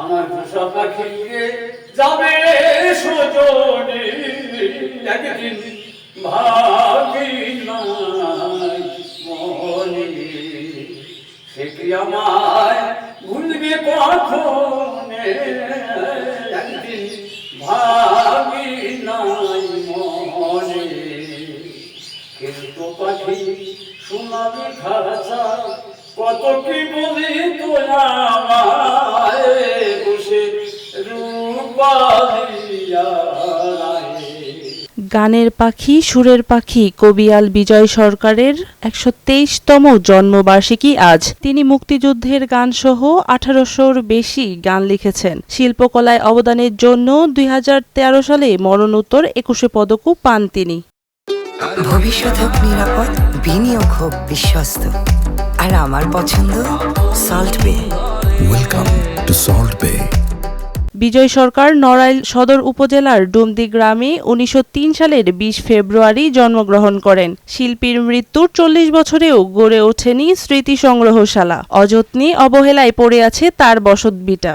আমার পোষা পাখিকে যাবে সজনে একদিন ভাবি নাই মনে সে কি আমায় ভুলবে কখনে একদিন ভাবি নাই মনে কিন্তু পাখি শোনাবি খাঁচা কত কি বলি তো আমায় বসে রূপালিয়া গানের পাখি সুরের পাখি কবিয়াল বিজয় সরকারের ১২৩তম জন্মবার্ষিকী আজ। তিনি মুক্তিযুদ্ধের গান সহ ১৮০০-র বেশি গান লিখেছেন। শিল্পকলায় অবদানের জন্য ২০১৩ সালে মরণোত্তর ২১ পদকও পান তিনি। ভবিষ্যৎ হোক নিরাপদ, বিনিয়োগ হোক বিশ্বস্ত, আর আমার পছন্দ সল্ট বে। ওয়েলকাম টু সল্ট বে। বিজয় সরকার নড়াইল সদর উপজেলার ডুমদি গ্রামে ১৯০৩ সালের ২০ ফেব্রুয়ারি জন্মগ্রহণ করেন। শিল্পীর মৃত্যুর ৪০ বছরেও গড়ে ওঠেনি স্মৃতি সংগ্রহশালা। অযত্নে অবহেলায় পড়ে আছে তার বসতভিটা।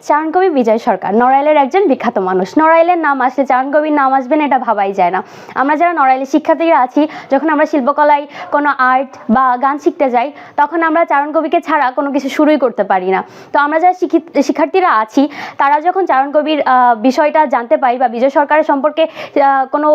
চারণকবি বিজয় সরকার নড়াইলের একজন বিখ্যাত মানুষ। নড়াইলের নাম আসলে চারণকবির নাম আসবে না এটা ভাবাই যায় না। আমরা যারা নড়াইলের শিক্ষার্থীরা আছি, যখন আমরা শিল্পকলায় কোনো আর্ট বা গান শিখতে যাই, তখন আমরা চারণকবিকে ছাড়া কোনো কিছু শুরুই করতে পারি না। তো আমরা যারা শিক্ষার্থীরা আছি, তারা যখন চারণকবির বিষয়টা জানতে পারি বা বিজয় সরকারের সম্পর্কে কোনো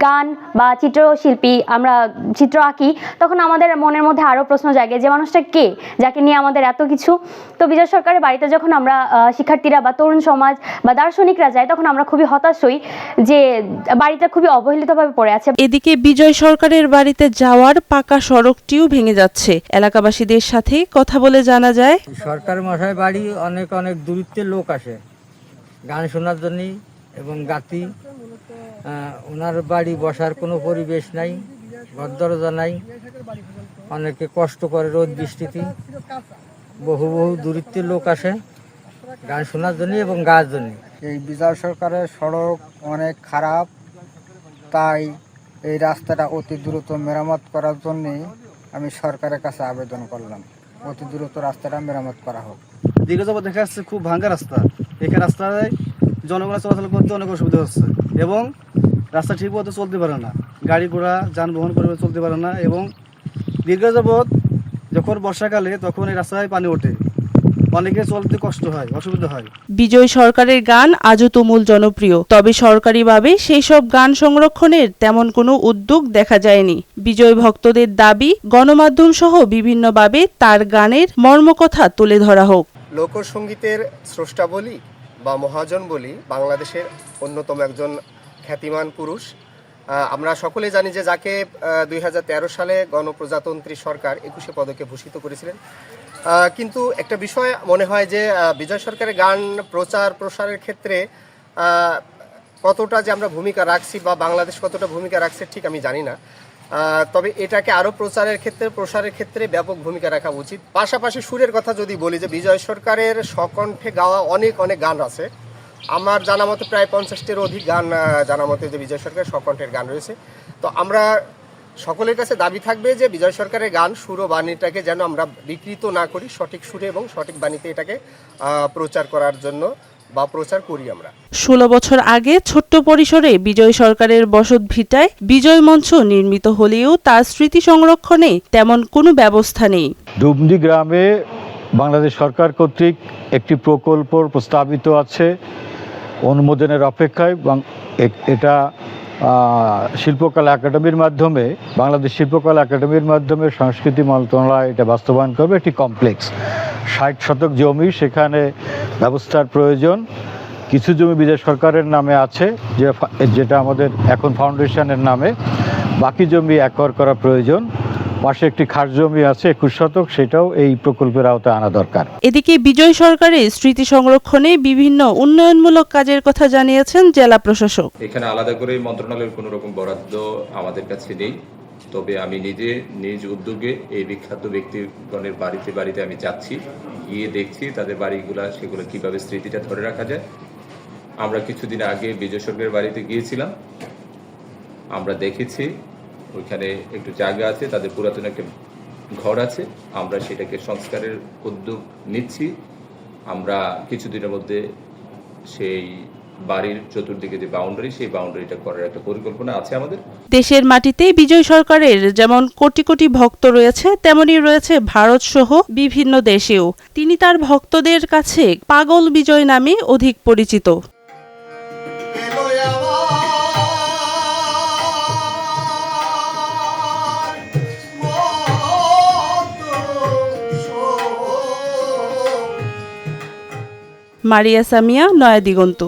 গান বা চিত্রশিল্পী আমরা চিত্র আঁকি, তখন আমাদের মনের মধ্যে আরও প্রশ্ন জাগে যে মানুষটা কে, যাকে নিয়ে আমাদের এত কিছু। তো বিজয় সরকারের বাড়িতে যখন আমরা শিক্ষার্থীরা বা তরুণ সমাজ বা দার্শনিকরা যায়, তখন আমরা খুবই হতাশ হই যে বাড়িটা খুবই অবহেলিতভাবে পড়ে আছে। এদিকে বিজয় সরকারের বাড়িতে যাওয়ার পাকা সড়কটিও ভেঙে যাচ্ছে। এলাকাবাসীদের সাথে কথা বলে জানা যায়, সরকার মশাই বাড়ি অনেক অনেক দূরত্বের লোক আসে গান শোনার জন্য এবং গাতি। ওনার বাড়ি বসার কোনো পরিবেশ নাই, ঘর দরজা নাই, অনেকে কষ্ট করে রোদ বৃষ্টিতে। বহু দূরত্বের লোক আসে গান শোনার জন্য এবং গাওয়ার জন্য। এই বিজয় সরকারের সড়ক অনেক খারাপ, তাই এই রাস্তাটা অতি দ্রুত মেরামত করার জন্যে আমি সরকারের কাছে আবেদন করলাম, অতি দ্রুত রাস্তাটা মেরামত করা হোক। দীর্ঘ যাবত দেখা যাচ্ছে খুব ভাঙ্গা রাস্তা, এখানে রাস্তায় জনগণ চলাচল করতে অনেক অসুবিধা হচ্ছে এবং রাস্তা ঠিক মতো চলতে পারে না, গাড়ি ঘোড়া যানবাহন করে চলতে পারে না এবং দীর্ঘ যাবত যখন বর্ষাকালে তখন এই রাস্তায় পানি ওঠে, অনেকে চলতে কষ্ট হয়, অসুবিধা হয়। বিজয় সরকারের গান আজও তুমুল জনপ্রিয়, তবে সরকারিভাবে সেই সব গান সংরক্ষণের তেমন কোনো উদ্যোগ দেখা যায়নি। বিজয় ভক্তদের দাবি, গণমাধ্যম সহ বিভিন্নভাবে তার গানের মর্মকথা তুলে ধরা হোক। লোকসঙ্গীতের স্রষ্টা বলি বা মহাজন বলি বাংলাদেশের অন্যতম একজন খ্যাতিমান পুরুষ। আমরা সকলে জানি যে যাকে ২০১৩ সালে গণপ্রজাতন্ত্রী সরকার ২১ পদকে ভূষিত করেছিলেন। কিন্তু একটা বিষয় মনে হয় যে বিজয় সরকারের গান প্রচার প্রসারের ক্ষেত্রে কতটা যে আমরা ভূমিকা রাখছি বা বাংলাদেশ কতটা ভূমিকা রাখছে ঠিক আমি জানি না। তবে এটাকে আরও প্রসারের ক্ষেত্রে ব্যাপক ভূমিকা রাখা উচিত। পাশাপাশি সুরের কথা যদি বলি, যে বিজয় সরকারের স্বকণ্ঠে গাওয়া অনেক গান আছে। আমার জানা মতে প্রায় 50টির অধিক গান জানা মতে যে বিজয় সরকারের স্বকণ্ঠের গান রয়েছে। তো আমরা সকলের কাছে দাবি থাকবে যে বিজয় সরকারের গান সুর ও বাণীটাকে যেন আমরা বিকৃত না করি, সঠিক সুরে এবং সঠিক বাণীতে এটাকে প্রচার করার জন্য বা প্রচার করি আমরা। 16 বছর আগে ছোট্ট পরিসরে বিজয় সরকারের বসতভিটায় বিজয় মঞ্চ নির্মিত হলেও তার স্মৃতি সংরক্ষণে তেমন কোনো ব্যবস্থা নেই। ডুমদি গ্রামে বাংলাদেশ সরকার কর্তৃক একটি প্রকল্প প্রস্তাবিত আছে, অনুমোদনের অপেক্ষায়। এটা শিল্পকলা একাডেমির মাধ্যমে, বাংলাদেশ শিল্পকলা একাডেমির মাধ্যমে সংস্কৃতি মন্ত্রণালয় এটা বাস্তবায়ন করবে। একটি কমপ্লেক্স 60 শতক জমি, সেখানে ব্যবস্থার প্রয়োজন। কিছু জমি বিজয় সরকারের নামে আছে, যেটা আমাদের এখন ফাউন্ডেশনের নামে। বাকি জমি অ্যাকোয়ার করা প্রয়োজন। পাশে একটি খাস জমি আছে 21 শতক, সেটাও এই প্রকল্পের আওতায় আনা দরকার। এদিকে বিজয় সরকারের স্মৃতি সংরক্ষণে বিভিন্ন উন্নয়নমূলক কাজের কথা জানিয়েছেন জেলা প্রশাসক। এখানে আলাদা করে মন্ত্রণালয়ের কোনো রকম বরাদ্দ আমাদের কাছে নেই, তবে আমি নিজে নিজ উদ্যোগে এই বিখ্যাত ব্যক্তিগণের বাড়িতে বাড়িতে আমি যাচ্ছি, গিয়ে দেখছি তাদের বাড়িগুলা সেগুলো কিভাবে স্মৃতিটা ধরে রাখা যায়। আমরা কিছুদিন আগে বিজয় সরকারের বাড়িতে গিয়েছিলাম, আমরা দেখেছি ওইখানে একটু জায়গা আছে, তাদের পুরাতন একটা ঘর আছে, আমরা সেটাকে সংস্কারের উদ্যোগ নিচ্ছি। আমরা কিছুদিনের মধ্যে সেই বাড়ির চতুর্দিকে যে বাউন্ডারি, সেই বাউন্ডারিটা করার একটা পরিকল্পনা আছে আমাদের। দেশের মাটিতে বিজয় সরকারের যেমন কোটি কোটি ভক্ত রয়েছে, তেমনি রয়েছে ভারত সহ বিভিন্ন দেশেও। তিনি তার ভক্তদের কাছে পাগল বিজয় নামে অধিক পরিচিত। মারিয়া সামিয়া, নয়া দিগন্ত।